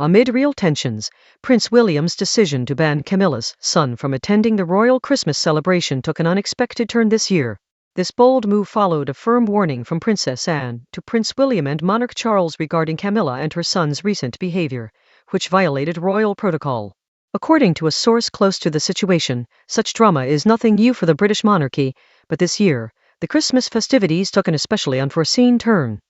Amid real tensions, Prince William's decision to ban Camilla's son from attending the royal Christmas celebration took an unexpected turn this year. This bold move followed a firm warning from Princess Anne to Prince William and Monarch Charles regarding Camilla and her son's recent behavior, which violated royal protocol. According to a source close to the situation, such drama is nothing new for the British monarchy, but this year, the Christmas festivities took an especially unforeseen turn.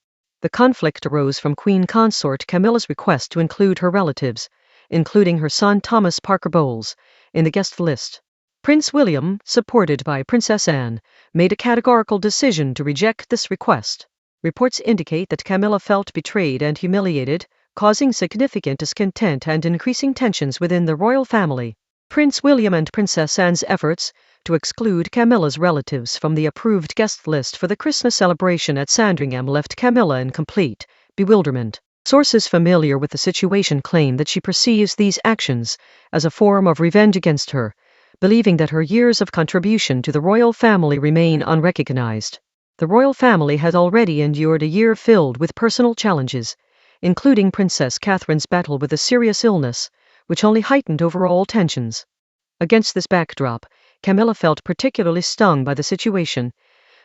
The conflict arose from Queen Consort Camilla's request to include her relatives, including her son Thomas Parker Bowles, in the guest list. Prince William, supported by Princess Anne, made a categorical decision to reject this request. Reports indicate that Camilla felt betrayed and humiliated, causing significant discontent and increasing tensions within the royal family. Prince William and Princess Anne's efforts to exclude Camilla's relatives from the approved guest list for the Christmas celebration at Sandringham left Camilla in complete bewilderment. Sources familiar with the situation claim that she perceives these actions as a form of revenge against her, believing that her years of contribution to the royal family remain unrecognized. The royal family has already endured a year filled with personal challenges, including Princess Catherine's battle with a serious illness, which only heightened overall tensions. Against this backdrop, Camilla felt particularly stung by the situation,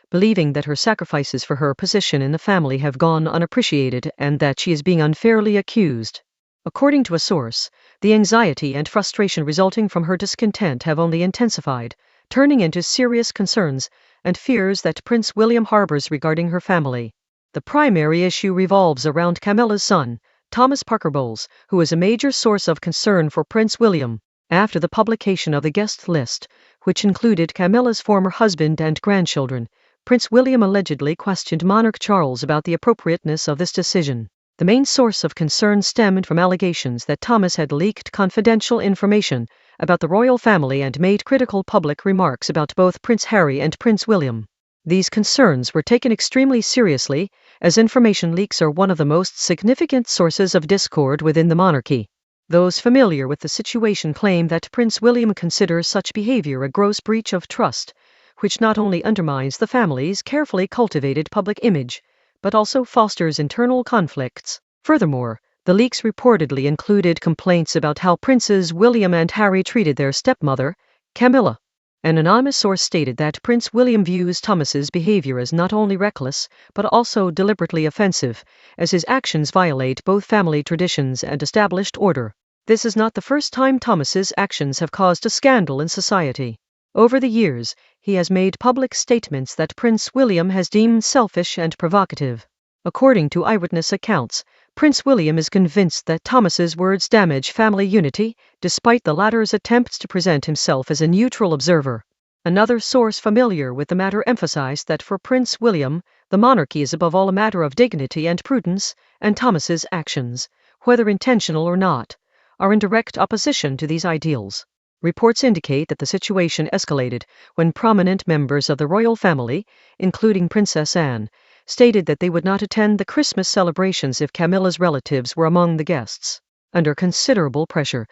believing that her sacrifices for her position in the family have gone unappreciated and that she is being unfairly accused. According to a source, the anxiety and frustration resulting from her discontent have only intensified, turning into serious concerns and fears that Prince William harbors regarding her family. The primary issue revolves around Camilla's son, Thomas Parker Bowles, who is a major source of concern for Prince William. After the publication of the guest list, which included Camilla's former husband and grandchildren, Prince William allegedly questioned Monarch Charles about the appropriateness of this decision. The main source of concern stemmed from allegations that Thomas had leaked confidential information about the royal family and made critical public remarks about both Prince Harry and Prince William. These concerns were taken extremely seriously, as information leaks are one of the most significant sources of discord within the monarchy. Those familiar with the situation claim that Prince William considers such behavior a gross breach of trust, which not only undermines the family's carefully cultivated public image, but also fosters internal conflicts. Furthermore, the leaks reportedly included complaints about how Princes William and Harry treated their stepmother, Camilla. An anonymous source stated that Prince William views Thomas's behavior as not only reckless, but also deliberately offensive, as his actions violate both family traditions and established order. This is not the first time Thomas's actions have caused a scandal in society. Over the years, he has made public statements that Prince William has deemed selfish and provocative. According to eyewitness accounts, Prince William is convinced that Thomas's words damage family unity, despite the latter's attempts to present himself as a neutral observer. Another source familiar with the matter emphasized that for Prince William, the monarchy is above all a matter of dignity and prudence, and Thomas's actions, whether intentional or not, are in direct opposition to these ideals. Reports indicate that the situation escalated when prominent members of the royal family, including Princess Anne, stated that they would not attend the Christmas celebrations if Camilla's relatives were among the guests. Under considerable pressure,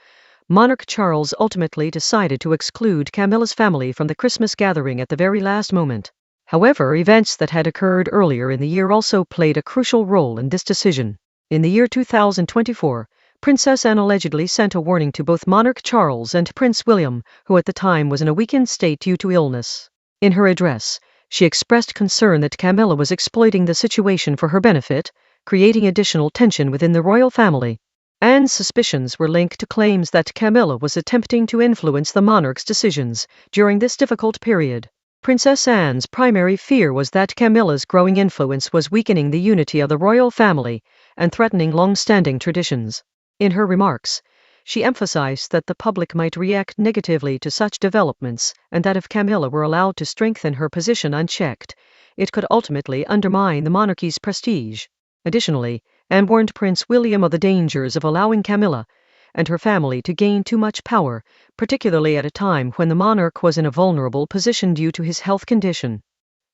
Monarch Charles ultimately decided to exclude Camilla's family from the Christmas gathering at the very last moment. However, events that had occurred earlier in the year also played a crucial role in this decision. In the year 2024, Princess Anne allegedly sent a warning to both Monarch Charles and Prince William, who at the time was in a weakened state due to illness. In her address, she expressed concern that Camilla was exploiting the situation for her benefit, creating additional tension within the royal family. Anne's suspicions were linked to claims that Camilla was attempting to influence the monarch's decisions during this difficult period. Princess Anne's primary fear was that Camilla's growing influence was weakening the unity of the royal family and threatening long-standing traditions. In her remarks, she emphasized that the public might react negatively to such developments and that if Camilla were allowed to strengthen her position unchecked, it could ultimately undermine the monarchy's prestige. Additionally, Anne warned Prince William of the dangers of allowing Camilla and her family to gain too much power, particularly at a time when the monarch was in a vulnerable position due to his health condition.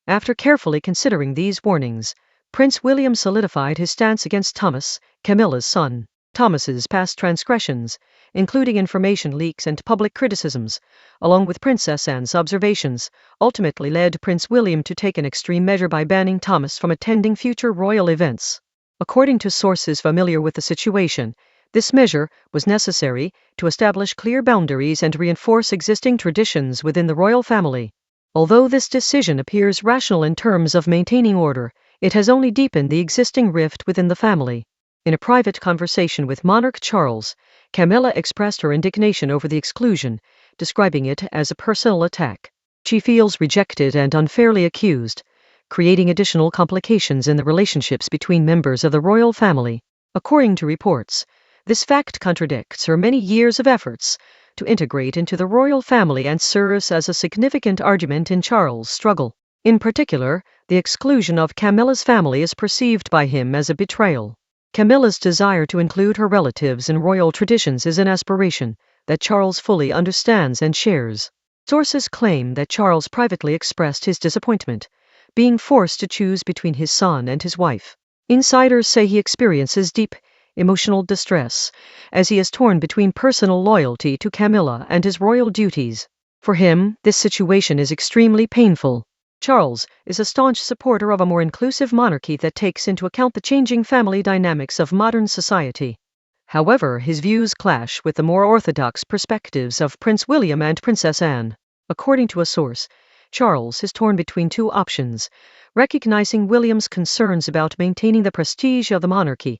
After carefully considering these warnings, Prince William solidified his stance against Thomas, Camilla's son. Thomas's past transgressions, including information leaks and public criticisms, along with Princess Anne's observations, ultimately led Prince William to take an extreme measure by banning Thomas from attending future royal events. According to sources familiar with the situation, This measure was necessary to establish clear boundaries and reinforce existing traditions within the royal family. Although this decision appears rational in terms of maintaining order, it has only deepened the existing rift within the family. In a private conversation with monarch Charles, Camilla expressed her indignation over the exclusion, describing it as a personal attack. She feels rejected and unfairly accused, creating additional complications in the relationships between members of the royal family. According to reports, this fact contradicts her many years of efforts to integrate into the royal family and serves as a significant argument in Charles' struggle. In particular, the exclusion of Camilla's family is perceived by him as a betrayal. Camilla's desire to include her relatives in royal traditions is an aspiration that Charles fully understands and shares. Sources claim that Charles privately expressed his disappointment, being forced to choose between his son and his wife. Insiders say he experiences deep emotional distress as he is torn between personal loyalty to Camilla and his royal duties. For him, this situation is extremely painful. Charles is a staunch supporter of a more inclusive monarchy that takes into account the changing family dynamics of modern society. However, his views clash with the more orthodox perspectives of Prince William and Princess Anne. According to a source, Charles is torn between two options, recognizing William's concerns about maintaining the prestige of the monarchy,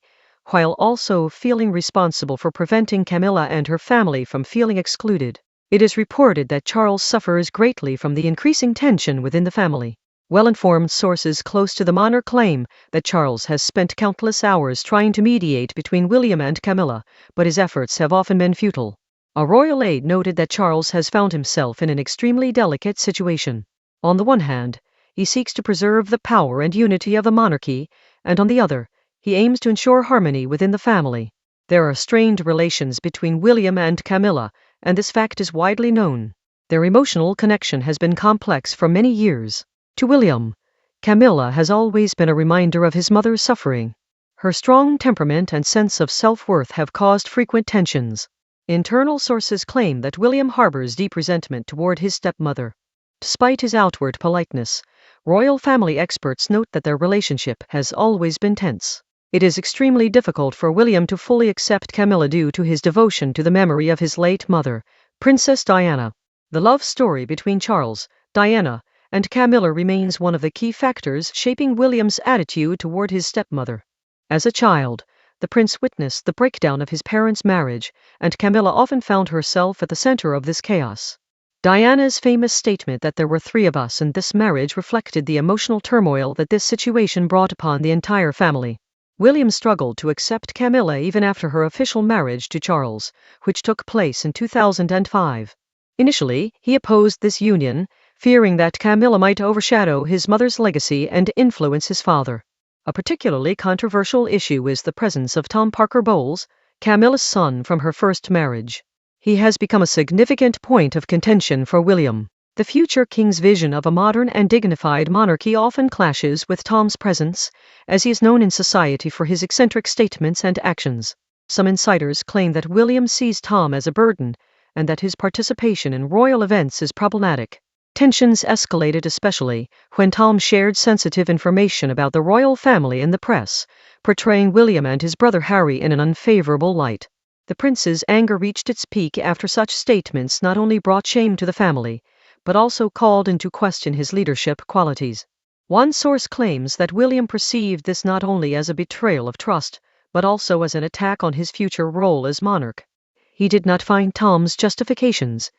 while also feeling responsible for preventing Camilla and her family from feeling excluded. It is reported that Charles suffers greatly from the increasing tension within the family. Well-informed sources close to the monarch claim that Charles has spent countless hours trying to mediate between William and Camilla, but his efforts have often been futile. A royal aide noted that Charles has found himself in an extremely delicate situation. On the one hand, he seeks to preserve the power and unity of the monarchy, and on the other, he aims to ensure harmony within the family. There are strained relations between William and Camilla, and this fact is widely known. Their emotional connection has been complex for many years. To William, Camilla has always been a reminder of his mother's suffering. Her strong temperament and sense of self-worth have caused frequent tensions. Internal sources claim that William harbors deep resentment toward his stepmother. Despite his outward politeness, royal family experts note that their relationship has always been tense. It is extremely difficult for William to fully accept Camilla due to his devotion to the memory of his late mother, Princess Diana. The love story between Charles, Diana, and Camilla remains one of the key factors shaping William's attitude toward his stepmother. As a child, the prince witnessed the breakdown of his parents' marriage, and Camilla often found herself at the center of this chaos. Diana's famous statement that there were three of us in this marriage reflected the emotional turmoil that this situation brought upon the entire family. William struggled to accept Camilla even after her official marriage to Charles, which took place in 2005. Initially, he opposed this union, fearing that Camilla might overshadow his mother's legacy and influence his father. A particularly controversial issue is the presence of Tom Parker Bowles, Camilla's son from her first marriage. He has become a significant point of contention for William. The future king's vision of a modern and dignified monarchy often clashes with Tom's presence, as he is known in society for his eccentric statements and actions. Some insiders claim that William sees Tom as a burden, and that his participation in royal events is problematic. Tensions escalated especially when Tom shared sensitive information about the royal family in the press, portraying William and his brother Harry in an unfavorable light. The prince's anger reached its peak after such statements not only brought shame to the family, but also called into question his leadership qualities. One source claims that William perceived this not only as a betrayal of trust, but also as an attack on his future role as monarch. He did not find Tom's justifications,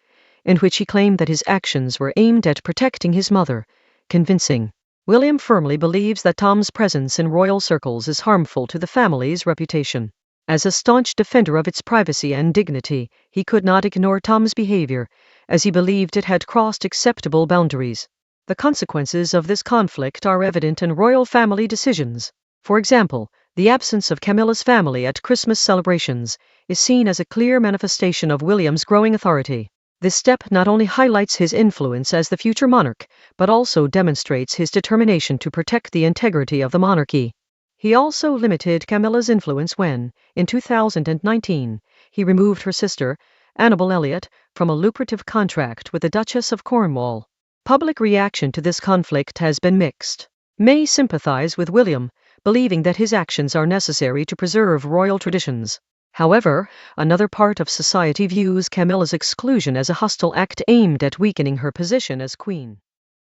in which he claimed that his actions were aimed at protecting his mother, convincing. William firmly believes that Tom's presence in royal circles is harmful to the family's reputation. As a staunch defender of its privacy and dignity, he could not ignore Tom's behavior, as he believed it had crossed acceptable boundaries. The consequences of this conflict are evident in royal family decisions. For example, the absence of Camilla's family at Christmas celebrations is seen as a clear manifestation of William's growing authority. This step not only highlights his influence as the future monarch, but also demonstrates his determination to protect the integrity of the monarchy. He also limited Camilla's influence when, in 2019, he removed her sister, Annabel Elliot, from a lucrative contract with the Duchess of Cornwall. Public reaction to this conflict has been mixed. Many sympathize with William, believing that his actions are necessary to preserve royal traditions. However, another part of society views Camilla's exclusion as a hostile act aimed at weakening her position as queen.